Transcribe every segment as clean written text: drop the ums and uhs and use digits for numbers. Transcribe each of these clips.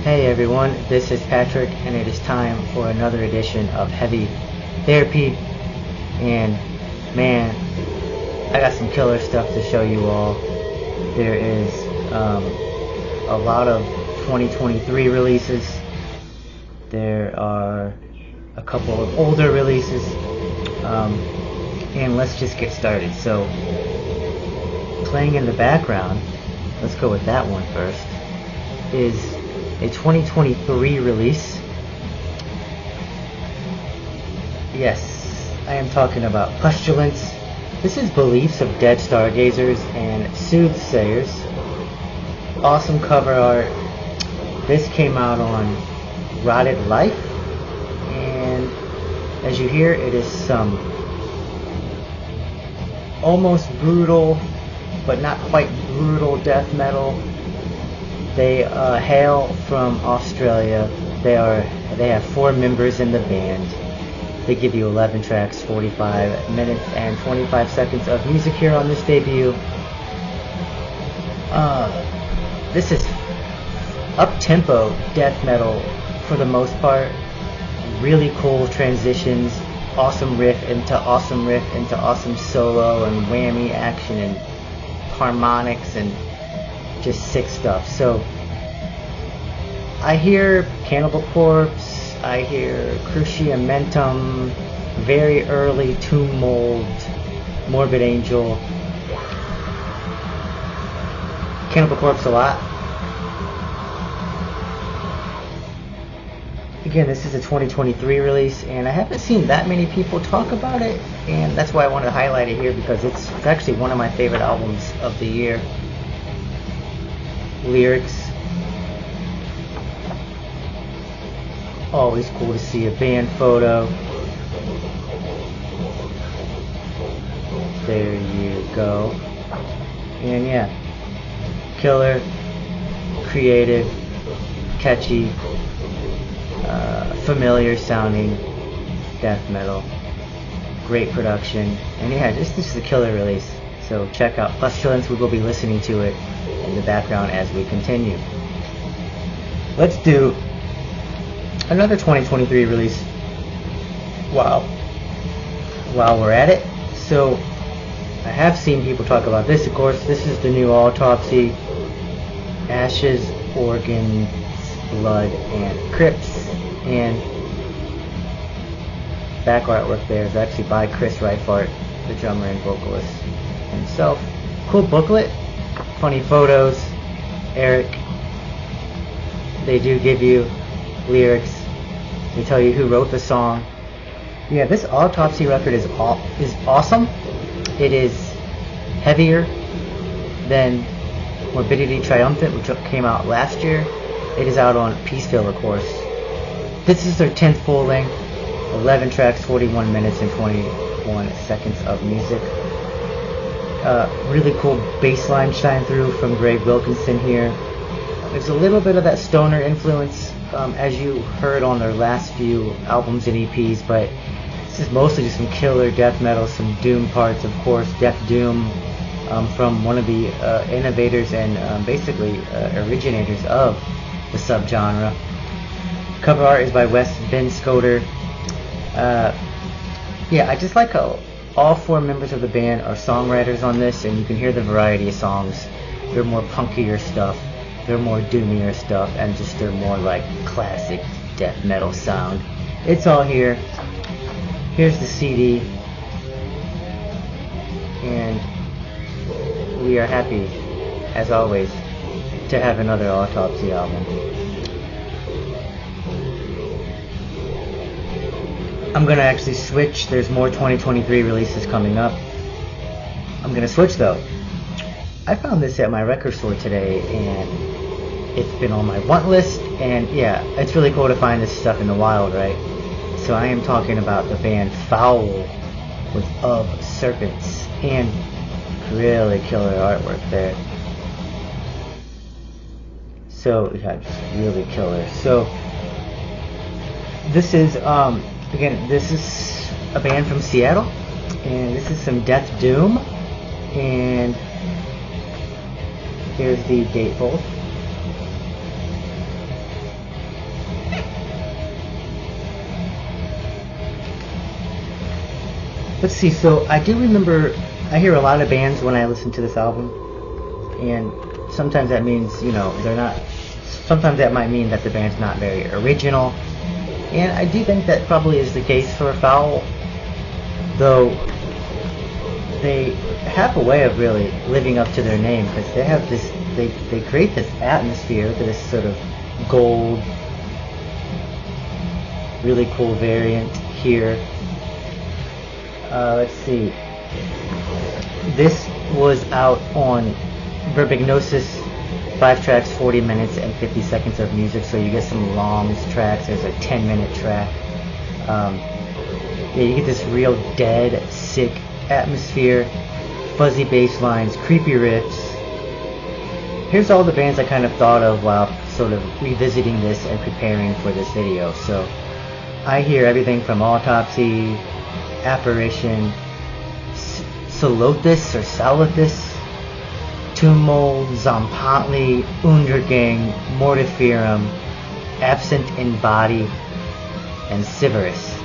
Hey everyone, this is Patrick, and it is time for another edition of Heavy Therapy. And man, I got some killer stuff to show you all. There is a lot of 2023 releases. There are a couple of older releases, and let's just get started. So, playing in the background, let's go with that one first, is a 2023 release. Yes, I am talking about Pestilence. This is Beliefs of Dead Stargazers and Soothsayers. Awesome cover art. This came out on Rotted Life, and as you hear, it is some almost brutal but not quite brutal death metal. They hail from Australia. They have 4 members in the band. They give you 11 tracks, 45 minutes and 25 seconds of music here on this debut. This is up-tempo death metal for the most part. Really cool transitions, awesome riff into awesome solo and whammy action and harmonics and just sick stuff. So I hear Cannibal Corpse, I hear Cruciamentum, very early Tomb Mold, Morbid Angel, Cannibal Corpse a lot. Again, this is a 2023 release, and I haven't seen that many people talk about it, and that's why I wanted to highlight it here, because it's actually one of my favorite albums of the year. Lyrics, always cool to see a band photo. There you go. And yeah, killer, creative, catchy, familiar sounding death metal. Great production, and yeah, this is a killer release. So check out Pestilence. We will be listening to it in the background as we continue. Let's do another 2023 release while we're at it. So I have seen people talk about this, of course. This is the new Autopsy, Ashes, Organs, Blood, and Crypts. And back artwork there is actually by Chris Reifart, the drummer and vocalist himself. Cool booklet, funny photos, Eric. They do give you lyrics. They tell you who wrote the song. Yeah, this Autopsy record is awesome. It is heavier than Morbidity Triumphant, which came out last year. It is out on Peaceville, of course. This is their 10th full length, 11 tracks, 41 minutes and 21 seconds of music. Really cool bass line shine through from Greg Wilkinson here. There's a little bit of that stoner influence, as you heard on their last few albums and EPs, but this is mostly just some killer death metal, some doom parts, of course, Death Doom, from one of the innovators and basically originators of the subgenre. Cover art is by Wes Ben Scoter. Yeah, I just like how all 4 members of the band are songwriters on this, and you can hear the variety of songs. They're more punkier stuff, they're more doomier stuff, and just they're more like classic death metal sound. It's all here. Here's the CD, and we are happy, as always, to have another Autopsy album. I'm going to actually switch. There's more 2023 releases coming up. I'm going to switch though. I found this at my record store today, and it's been on my want list, and yeah, it's really cool to find this stuff in the wild, right? So I am talking about the band Foul with Of Serpents, and really killer artwork there. So yeah, just really killer. So this is again, this is a band from Seattle, and this is some Death Doom, and here's the gatefold. Let's see, so I do remember, I hear a lot of bands when I listen to this album, and sometimes that means, you know, they're not, sometimes that might mean that the band's not very original, and I do think that probably is the case for Foul, though they have a way of really living up to their name, because they have this, they create this atmosphere, this sort of gold, really cool variant here. Let's see. This was out on Verbignosis, 5 tracks, 40 minutes, and 50 seconds of music, so you get some long tracks. There's a 10-minute track. Yeah, you get this real dead, sick atmosphere, fuzzy bass lines, creepy riffs. Here's all the bands I kind of thought of while sort of revisiting this and preparing for this video. So I hear everything from Autopsy, Apparition, Solothus or Salothus, Tomb Mold, Zompantli, Undergang, Mortiferum, Absent in Body, and Sybaris.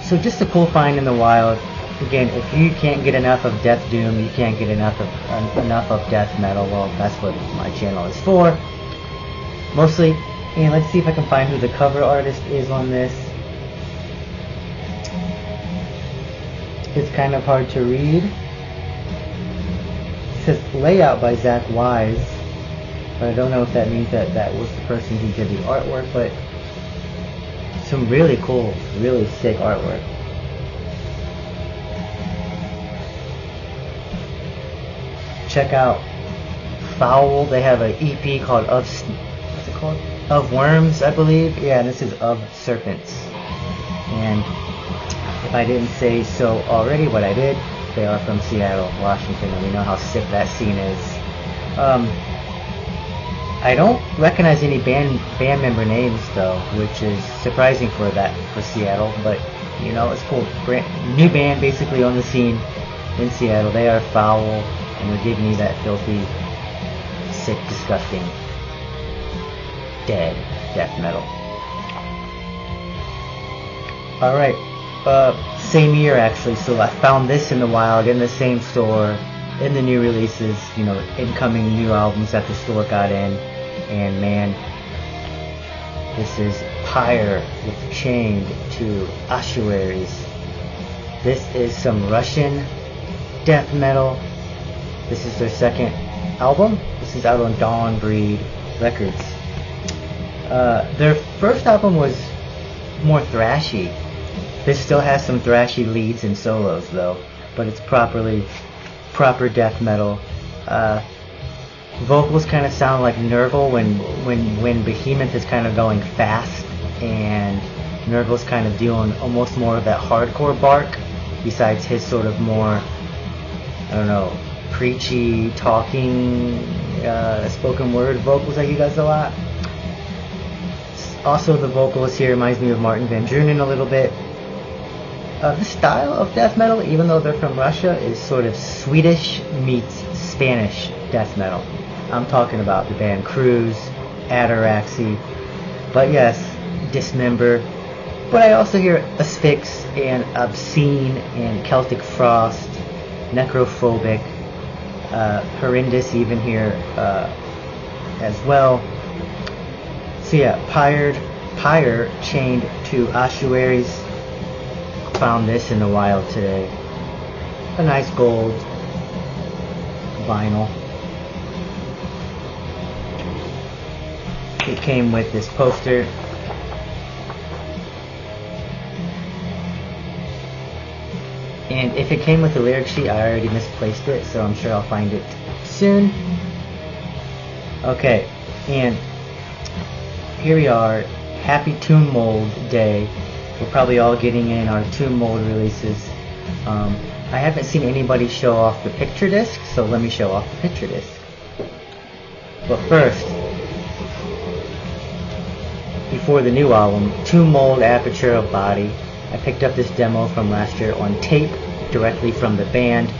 So just a cool find in the wild. Again, if you can't get enough of Death Doom, you can't get enough of death metal, well, that's what my channel is for, mostly. And let's see if I can find who the cover artist is on this. It's kind of hard to read. It says layout by Zach Wise, but I don't know if that means that that was the person who did the artwork, but some really cool, really sick artwork. Check out Foul. They have an EP called what's it called? Of Worms, I believe. Yeah, and this is Of Serpents. And if I didn't say so already, what I did, they are from Seattle, Washington, and we know how sick that scene is. I don't recognize any band member names though, which is surprising for Seattle, but you know, it's cool. New band basically on the scene in Seattle. They are Foul, and they're giving me that filthy, sick, disgusting, dead death metal. Alright, same year actually, so I found this in the wild, in the same store, in the new releases, you know, incoming new albums that the store got in, and man, this is Pyed with Chained to Ossuaries. This is some Russian death metal. This is their second album. This is out on Dawn Breed Records. Their first album was more thrashy. This still has some thrashy leads and solos though, but it's proper death metal. Vocals kind of sound like Nergal when Behemoth is kind of going fast, and Nergal's kind of doing almost more of that hardcore bark, besides his sort of more, I don't know, preachy, talking, spoken word vocals that he does a lot. Also, the vocalist here reminds me of Martin Van Drunen a little bit. The style of death metal, even though they're from Russia, is sort of Swedish meets Spanish death metal. I'm talking about the band Cruz, Ataraxy, but yes, Dismember. But I also hear Asphyx and Obscene and Celtic Frost, Necrophobic, Horrendous even here as well. So yeah, Pyed, Chained to Ossuaries. Found this in the wild today. A nice gold vinyl. It came with this poster. And if it came with the lyric sheet, I already misplaced it, so I'm sure I'll find it soon. Okay, and here we are, happy Tomb Mold Day. We're probably all getting in our Tomb Mold releases. I haven't seen anybody show off the picture disc, so let me show off the picture disc. But first, before the new album, Tomb Mold, Aperture of Body. I picked up this demo from last year on tape, directly from the band.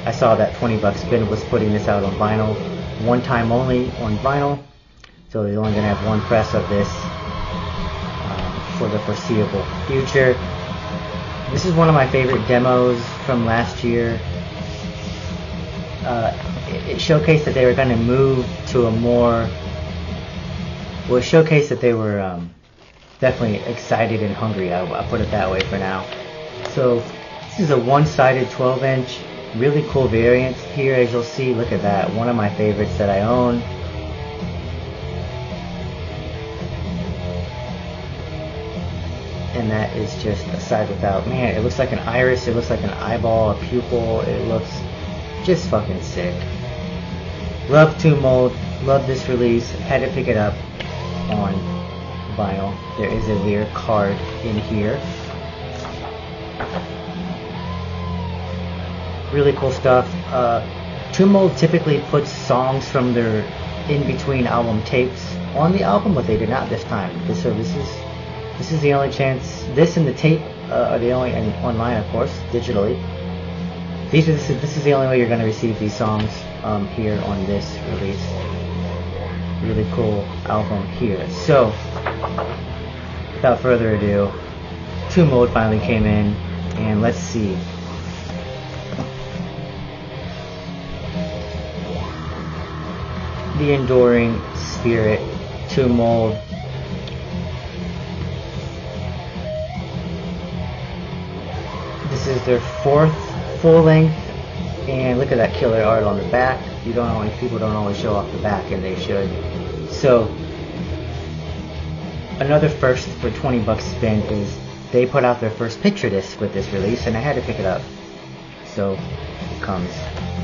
I saw that 20 Bucks Spin was putting this out on vinyl, one time only on vinyl, so they're only going to have one press of this for the foreseeable future. This is one of my favorite demos from last year. It showcased that they were going to move to a more... Well, it showcased that they were definitely excited and hungry. I'll put it that way for now. So this is a one-sided 12-inch, really cool variant here, as you'll see. Look at that, one of my favorites that I own. And that is just a side without. Man, it looks like an iris, it looks like an eyeball, a pupil. It looks just fucking sick. Love Tomb Mold, love this release. Had to pick it up on vinyl. There is a lyric card in here. Really cool stuff. Tomb Mold typically puts songs from their in-between album tapes on the album, but they did not this time. This is the only chance. This and the tape are the only, and online of course, digitally. This is the only way you're going to receive these songs here on this release. Really cool album here. So, without further ado, Tomb Mold finally came in, and let's see. The Enduring Spirit, Tomb Mold. This is their 4th full length, and look at that killer art on the back. People don't always show off the back, and they should. So another first for 20 bucks spend is they put out their first picture disc with this release, and I had to pick it up. So it comes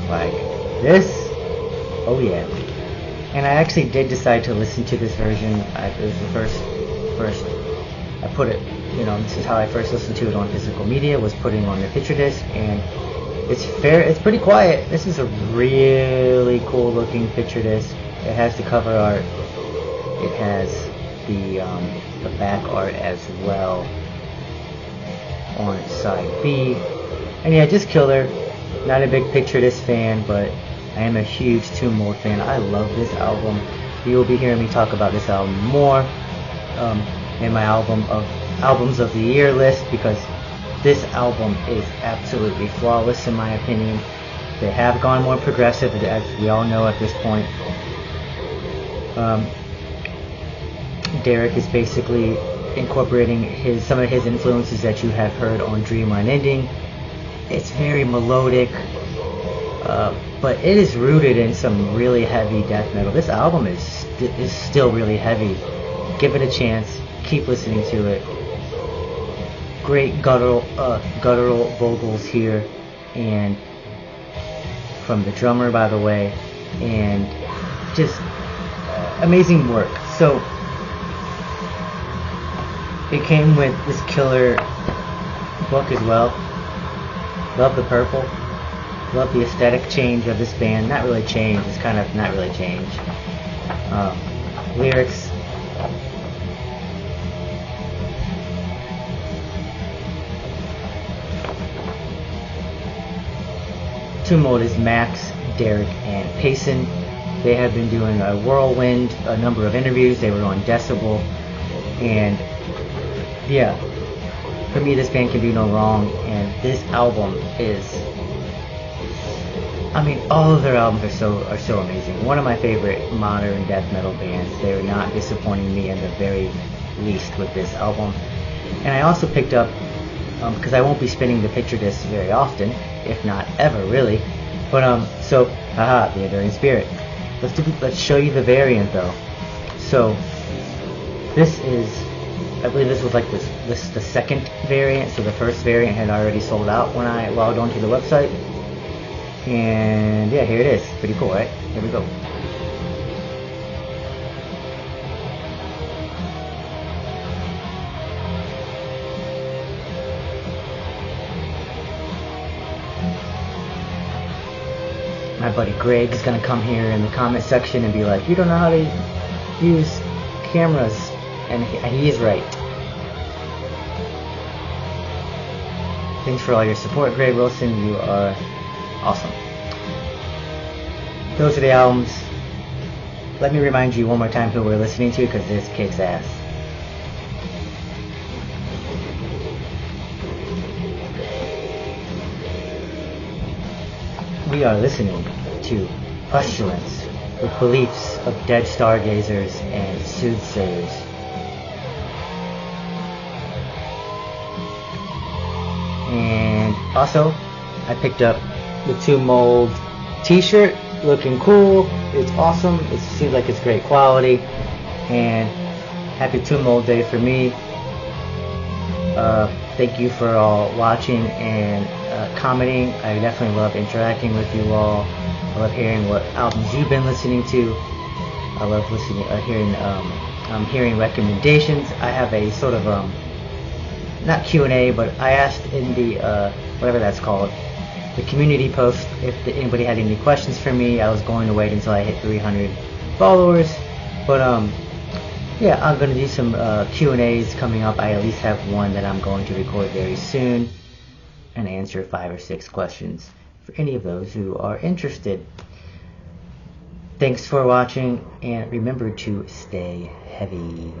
like this. Oh yeah. And I actually did decide to listen to this version. It was the first I put it, this is how I first listened to it on physical media, was putting on the picture disc, and it's pretty quiet. This is a really cool looking picture disc. It has the cover art. It has the back art as well on side B. And yeah, just killer. Not a big picture disc fan, but I am a huge Tomb Mold fan. I love this album. You will be hearing me talk about this album more in my albums of the year list, because this album is absolutely flawless in my opinion. They have gone more progressive, as we all know at this point. Derek is basically incorporating some of his influences that you have heard on Dream Unending. It's very melodic, but it is rooted in some really heavy death metal. This album is still really heavy. Give it a chance. Keep listening to it. Great guttural vocals here, and from the drummer, by the way, and just amazing work. So it came with this killer book as well. Love the purple. Love the aesthetic change of this band. Not really change. It's kind of not really change. Lyrics. Tomb Mold is Max, Derek, and Payson. They have been doing a whirlwind, a number of interviews. They were on Decibel, and yeah, for me, this band can do no wrong. And this album is, all of their albums are so amazing. One of my favorite modern death metal bands. They are not disappointing me in the very least with this album. And I also picked up, because I won't be spinning the picture disc very often, if not ever really, but the Enduring Spirit. Let's show you the variant though. So this is, I believe this was like the second variant. So the first variant had already sold out when I logged onto the website, and yeah, here it is. Pretty cool, right? Here we go. My buddy Greg is going to come here in the comment section and be like, you don't know how to use cameras, and he is right. Thanks for all your support, Greg Wilson. You are awesome. Those are the albums. Let me remind you one more time who we're listening to, because this kicks ass. We are listening to Pestilence with beliefs of dead stargazers and soothsayers. And also, I picked up the 2 Mold t-shirt, looking cool. It's awesome. It seems like it's great quality. And happy 2 Mold Day for me. Thank you for all watching and commenting. I definitely love interacting with you all. I love hearing what albums you've been listening to. I love hearing recommendations. I have a sort of not Q&A, but I asked in the whatever that's called, the community post, if anybody had any questions for me. I was going to wait until I hit 300 followers, but yeah, I'm going to do some Q&As coming up. I at least have one that I'm going to record very soon and answer 5 or 6 questions for any of those who are interested. Thanks for watching, and remember to stay heavy.